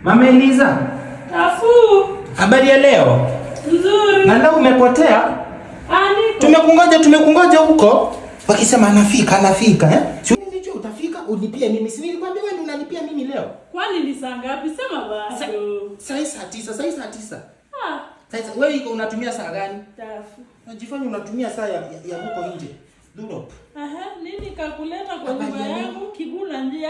Mama Eliza. Tafu. Habari ya leo? Nzuri. Na leo umepotea? Tumekungoja huko. Wakisema anafika eh? Sio utafika unipie mimi. Si nilikwambia wewe ndio unanipia mimi leo. Kwani ni saa ngapi? Sema basi. Saa 9. Sasa wewe iko unatumia saa gani? Tafu. Unajifanya unatumia saa ya huko nje. Durop. Nini kakuleta kwa nyumba yangu kiguna njia?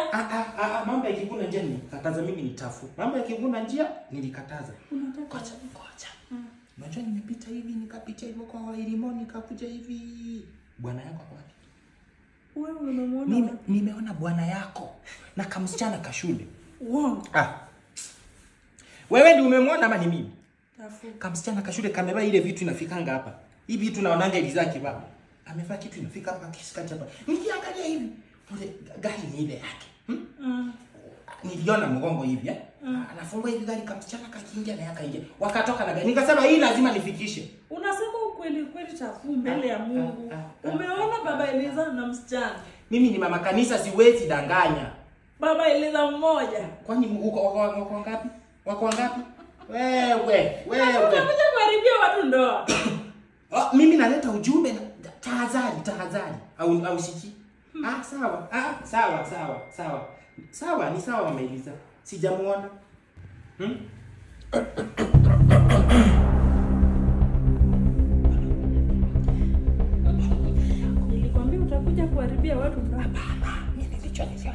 Mambo ya kiguna njia nilikataza mimi ni Tafu. Mambo ya kiguna njia nilikataza. Unataka Ngoja. Unajua nimepita hivi nikapitia hivyo kwa Wairimo nikakuja hivi. Bwana yako kwa wapi? Wewe unamwona? Nimeona bwana yako na kamsichana kashule. Wow. Wewe ndio umemwona ama ni mimi? Tafu. Kamsichana kashule kamevaa ile vitu inafikanga hapa. Hivi vitu naonanga Elizaki baba. Amevaa kitu inafika hapa kisikati hapa. Nikiangalia hivi, gari ni ile yake. Niliona mgongo hivi anafungua hivi gari kamsichana kakiingia na yakaingia. Wakatoka na gari. Nikasema hii lazima nifikishe. Unasema ukweli Tafu mbele ya Mungu. Umeona baba Eliza na msichana? Mimi ni mama kanisa siwezi danganya. Baba Eliza mmoja. Kwani wako ngapi? Wako ngapi? Wewe. Unakuja kuharibia watu ndoa. Mimi naleta ujumbe na tahadhari. Au siki. Sawa, ni sawa Mama Eliza. Sijamuona. Nilikwambia utakuja kuharibia watu ndoa. Mimi nilichoniona.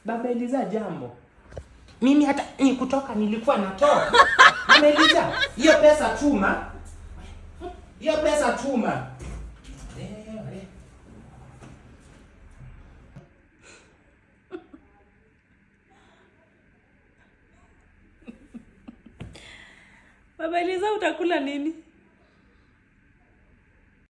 Baba Eliza jambo. Mimi hata kutoka nilikuwa natoka. Mama Eliza, hiyo pesa tuma. Baba Eliza utakula nini?